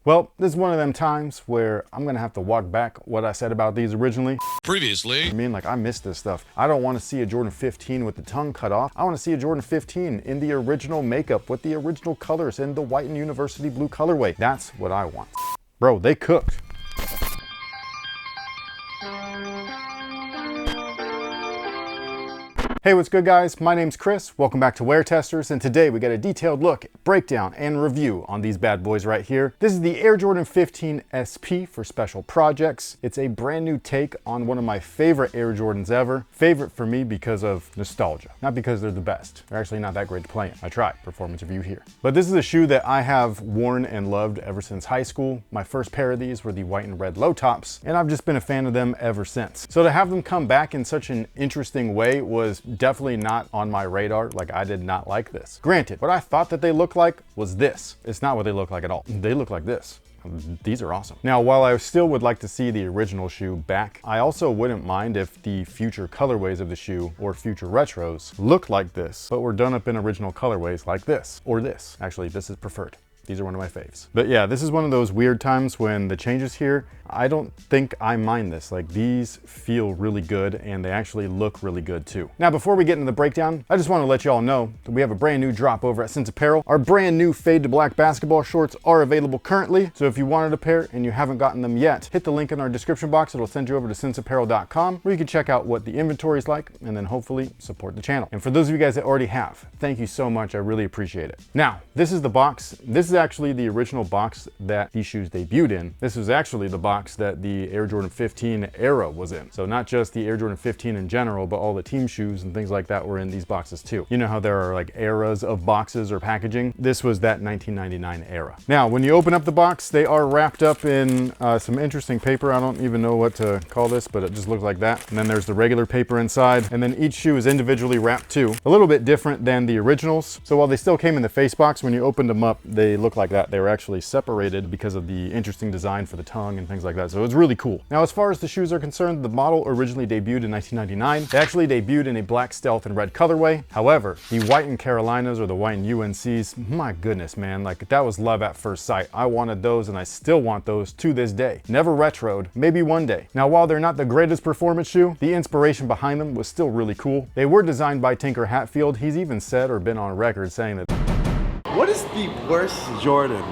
Well, this is one of them times where I'm gonna have to walk back what I said about these originally. Previously. I mean, like, I missed this stuff. I don't want to see a Jordan 15 with the tongue cut off. I want to see a Jordan 15 in the original makeup with the original colors in the white and university blue colorway. That's what I want. Bro, they cooked. Hey, what's good guys? My name's Chris. Welcome back to WearTesters, and today we got a detailed look, breakdown, and review on these bad boys right here. This is the Air Jordan 15 SP for special projects. It's a brand new take on one of my favorite Air Jordans ever. Favorite for me because of nostalgia, not because they're the best. They're actually not that great to play in. I tried, performance review here. But this is a shoe that I have worn and loved ever since high school. My first pair of these were the white and red low tops, and I've just been a fan of them ever since. So to have them come back in such an interesting way was definitely not on my radar. Like, I did not like this. Granted, what I thought that they looked like was this. It's not what they look like at all. They look like this. These are awesome. Now, while I still would like to see the original shoe back, I also wouldn't mind if the future colorways of the shoe or future retros look like this, but were done up in original colorways like this or this. Actually, this is preferred. These are one of my faves. But yeah, this is one of those weird times when the changes here, I don't think I mind this. Like, these feel really good and they actually look really good too. Now, before we get into the breakdown, I just want to let y'all know that we have a brand new drop over at Sense Apparel. Our brand new fade to black basketball shorts are available currently. So if you wanted a pair and you haven't gotten them yet, hit the link in our description box. It'll send you over to senseapparel.com where you can check out what the inventory is like and then hopefully support the channel. And for those of you guys that already have, thank you so much. I really appreciate it. Now, this is the box. This is actually the original box that these shoes debuted in. This was actually the box that the Air Jordan 15 era was in. So not just the Air Jordan 15 in general, but all the team shoes and things like that were in these boxes too. You know how there are like eras of boxes or packaging? This was that 1999 era. Now, when you open up the box, they are wrapped up in some interesting paper. I don't even know what to call this, but it just looks like that. And then there's the regular paper inside. And then each shoe is individually wrapped too. A little bit different than the originals. So while they still came in the face box, when you opened them up, they look like that. They were actually separated because of the interesting design for the tongue and things like that. So it's really cool. Now, as far as the shoes are concerned, the model originally debuted in 1999. They actually debuted in a black stealth and red colorway. However, the white and Carolinas or the white and UNCs, my goodness, man, like that was love at first sight. I wanted those and I still want those to this day. Never retroed, maybe one day. Now, while they're not the greatest performance shoe, the inspiration behind them was still really cool. They were designed by Tinker Hatfield. He's even said or been on record saying that. What is the worst Jordan,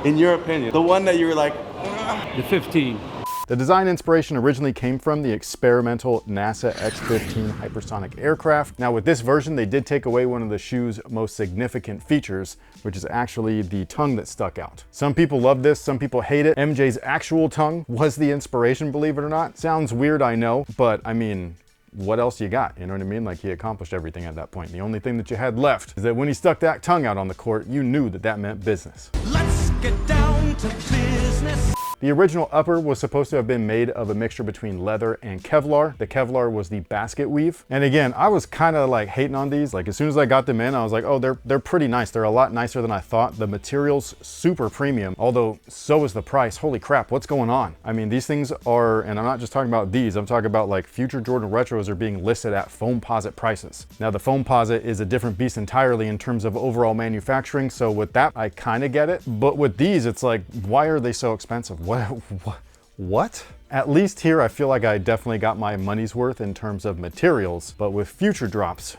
in your opinion? The one that you were like, ugh. The 15. The design inspiration originally came from the experimental NASA X-15 hypersonic aircraft. Now, with this version, they did take away one of the shoe's most significant features, which is actually the tongue that stuck out. Some people love this, some people hate it. MJ's actual tongue was the inspiration, believe it or not. Sounds weird, I know, but I mean, what else you got? You know what I mean? Like, he accomplished everything at that point. The only thing that you had left is that when he stuck that tongue out on the court, you knew that that meant business. Let's get down to business. The original upper was supposed to have been made of a mixture between leather and Kevlar. The Kevlar was the basket weave. And again, I was kind of like hating on these. Like, as soon as I got them in, I was like, oh, they're pretty nice. They're a lot nicer than I thought. The material's super premium, although so is the price. Holy crap, what's going on? I mean, these things are, and I'm not just talking about these, I'm talking about like future Jordan retros are being listed at Foamposite prices. Now, the Foamposite is a different beast entirely in terms of overall manufacturing. So with that, I kind of get it. But with these, it's like, why are they so expensive? What? At least here, I feel like I definitely got my money's worth in terms of materials, but with future drops,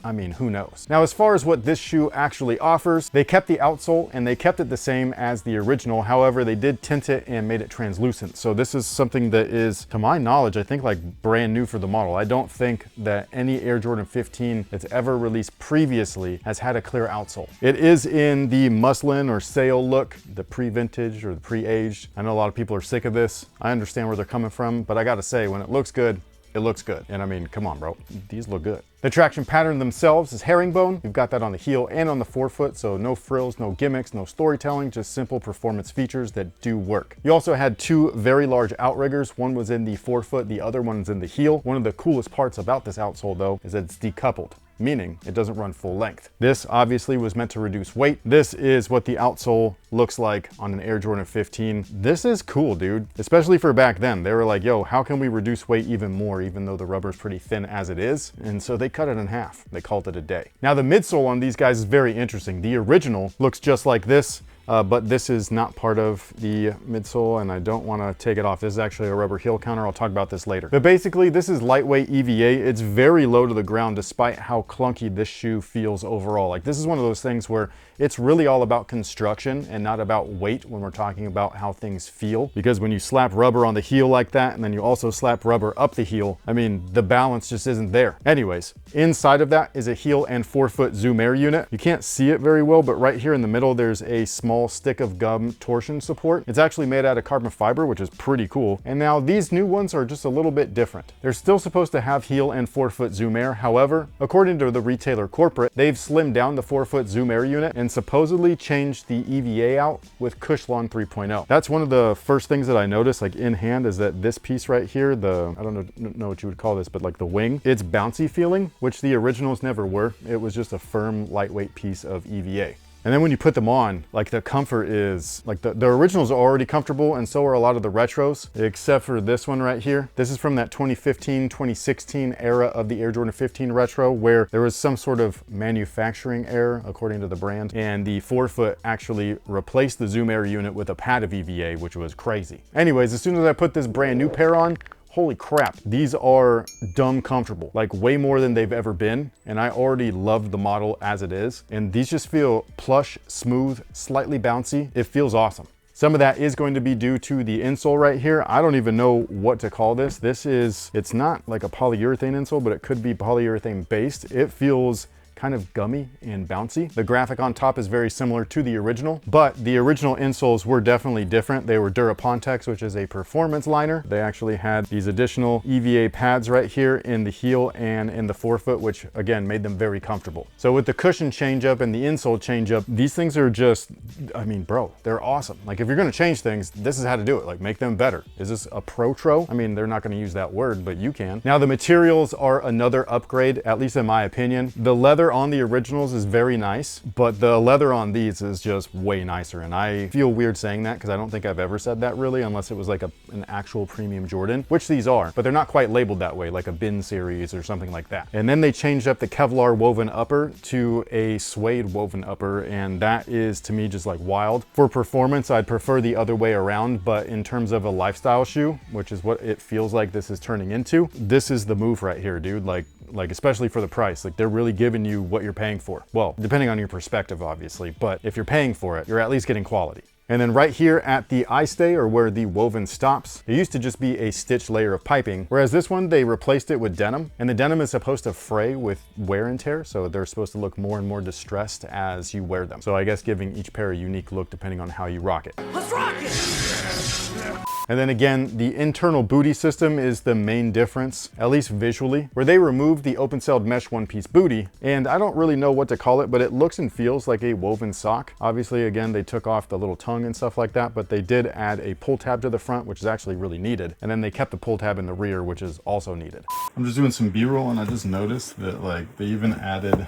I mean, who knows? Now, as far as what this shoe actually offers, they kept the outsole and they kept it the same as the original. However, they did tint it and made it translucent. So this is something that is, to my knowledge, I think like brand new for the model. I don't think that any Air Jordan 15 that's ever released previously has had a clear outsole. It is in the muslin or sail look, the pre-vintage or the pre-aged. I know a lot of people are sick of this. I understand where they're coming from, but I gotta say, when it looks good, it looks good. And I mean, come on, bro, these look good. The traction pattern themselves is herringbone. You've got that on the heel and on the forefoot, so no frills, no gimmicks, no storytelling, just simple performance features that do work. You also had two very large outriggers. One was in the forefoot, the other one's in the heel. One of the coolest parts about this outsole, though, is that it's decoupled, meaning it doesn't run full length. This obviously was meant to reduce weight. This is what the outsole looks like on an Air Jordan 15. This is cool, dude, especially for back then. They were like, yo, how can we reduce weight even more, even though the rubber's pretty thin as it is? And so they cut it in half. They called it a day. Now, the midsole on these guys is very interesting. The original looks just like this. but this is not part of the midsole, and I don't want to take it off. This is actually a rubber heel counter. I'll talk about this later. But basically, this is lightweight EVA. It's very low to the ground despite how clunky this shoe feels overall. Like, this is one of those things where it's really all about construction and not about weight when we're talking about how things feel. Because when you slap rubber on the heel like that, and then you also slap rubber up the heel, I mean, the balance just isn't there. Anyways, inside of that is a heel and forefoot Zoom Air unit. You can't see it very well, but right here in the middle, there's a small stick of gum torsion support. It's actually made out of carbon fiber, which is pretty cool. And now these new ones are just a little bit different. They're still supposed to have heel and forefoot Zoom Air. However, according to the retailer corporate, they've slimmed down the forefoot Zoom Air unit and supposedly changed the EVA out with Cushlon 3.0. That's one of the first things that I noticed, like in hand, is that this piece right here, I don't know what you would call this, but like the wing, it's bouncy feeling, which the originals never were. It was just a firm, lightweight piece of EVA. And then when you put them on, like the comfort is, like the originals are already comfortable, and so are a lot of the retros, except for this one right here. This is from that 2015, 2016 era of the Air Jordan 15 retro, where there was some sort of manufacturing error, according to the brand, and the forefoot actually replaced the Zoom Air unit with a pad of EVA, which was crazy. Anyways, as soon as I put this brand new pair on, holy crap, these are dumb comfortable, like way more than they've ever been. And I already loved the model as it is. And these just feel plush, smooth, slightly bouncy. It feels awesome. Some of that is going to be due to the insole right here. I don't even know what to call this. It's not like a polyurethane insole, but it could be polyurethane based. It feels kind of gummy and bouncy. The graphic on top is very similar to the original, but the original insoles were definitely different. They were Durapontex, which is a performance liner. They actually had these additional EVA pads right here in the heel and in the forefoot, which again made them very comfortable. So with the cushion change up and the insole change up, these things are just, I mean, bro, they're awesome. Like, if you're gonna change things, this is how to do it. Like, make them better. Is this a pro-tro? I mean, they're not gonna use that word, but you can. Now, the materials are another upgrade, at least in my opinion. The leather on the originals is very nice, but the leather on these is just way nicer. And I feel weird saying that because I don't think I've ever said that really, unless it was like an actual premium Jordan, which these are, but they're not quite labeled that way, like a bin series or something like that. And then they changed up the Kevlar woven upper to a suede woven upper, and that is to me just like wild. For performance, I'd prefer the other way around, but in terms of a lifestyle shoe, which is what it feels like this is turning into, this is the move right here, dude. Like especially for the price, like they're really giving you what you're paying for. Well, depending on your perspective, obviously, but if you're paying for it, you're at least getting quality. And then right here at the eye stay, or where the woven stops, it used to just be a stitched layer of piping, whereas this one, they replaced it with denim, and the denim is supposed to fray with wear and tear, so they're supposed to look more and more distressed as you wear them. So I guess giving each pair a unique look depending on how you rock it. Let's rock it! And then again, the internal booty system is the main difference, at least visually, where they removed the open-celled mesh one-piece booty, and I don't really know what to call it, but it looks and feels like a woven sock. Obviously, again, they took off the little tongue and stuff like that, but they did add a pull tab to the front, which is actually really needed. And then they kept the pull tab in the rear, which is also needed. I'm just doing some B-roll, and I just noticed that like they even added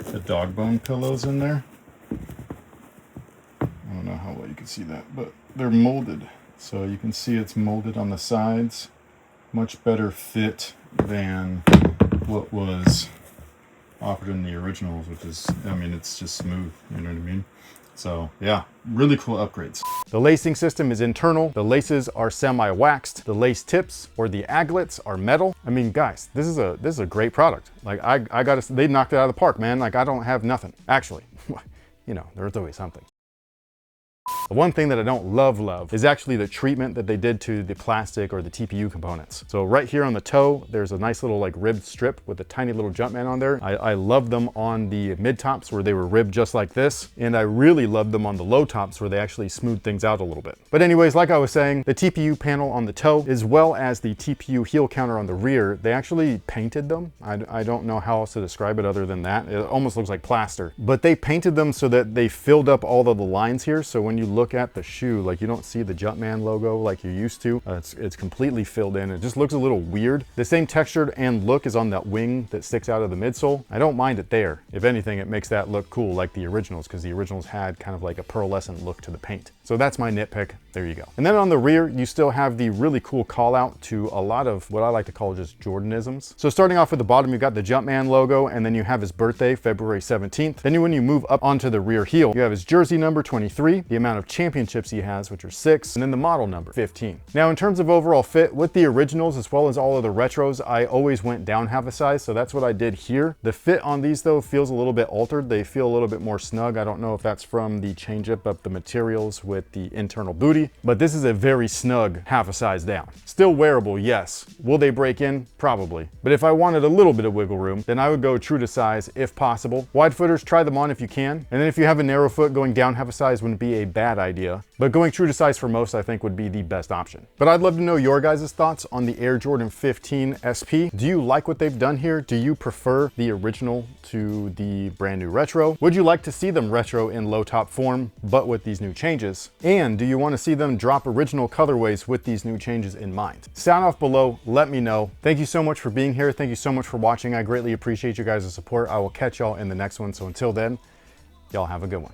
the dog bone pillows in there. I don't know how well you can see that, but they're molded. So you can see it's molded on the sides. Much better fit than what was offered in the originals, which is, I mean, it's just smooth, you know what I mean? So yeah, really cool upgrades. The lacing system is internal. The laces are semi-waxed. The lace tips, or the aglets, are metal. I mean, guys, this is a great product. Like I gotta, they knocked it out of the park, man. Like I don't have nothing. Actually, you know, there's always something. The one thing that I don't love is actually the treatment that they did to the plastic or the TPU components. So right here on the toe, there's a nice little like ribbed strip with a tiny little Jumpman on there. I love them on the mid tops where they were ribbed just like this. And I really love them on the low tops where they actually smooth things out a little bit. But anyways, like I was saying, the TPU panel on the toe, as well as the TPU heel counter on the rear, they actually painted them. I don't know how else to describe it other than that. It almost looks like plaster. But they painted them so that they filled up all of the lines here. So when when you look at the shoe, like you don't see the Jumpman logo like you used to. It's completely filled in. It just looks a little weird. The same textured and look is on that wing that sticks out of the midsole. I don't mind it there. If anything, it makes that look cool like the originals, because the originals had kind of like a pearlescent look to the paint. So that's my nitpick. There you go. And then on the rear, you still have the really cool call out to a lot of what I like to call just Jordanisms. So starting off at the bottom, you got the Jumpman logo, and then you have his birthday, February 17th. Then when you move up onto the rear heel, you have his jersey number 23, the amount of championships he has, which are 6, and then the model number 15. Now in terms of overall fit, with the originals as well as all of the retros, I always went down half a size, so that's what I did here. The fit on these though feels a little bit altered. They feel a little bit more snug. I don't know if that's from the change up of the materials with the internal booty, but this is a very snug half a size down. Still wearable, yes. Will they break in? Probably. But if I wanted a little bit of wiggle room, then I would go true to size if possible. Wide footers, try them on if you can. And then if you have a narrow foot, going down half a size wouldn't be a bad idea. But going true to size for most, I think, would be the best option. But I'd love to know your guys' thoughts on the Air Jordan 15 SP. Do you like what they've done here? Do you prefer the original to the brand new retro? Would you like to see them retro in low top form, but with these new changes? And do you want to see them drop original colorways with these new changes in mind? Sound off below, let me know. Thank you so much for being here. Thank you so much for watching. I greatly appreciate you guys' support. I will catch y'all in the next one. So until then, y'all have a good one.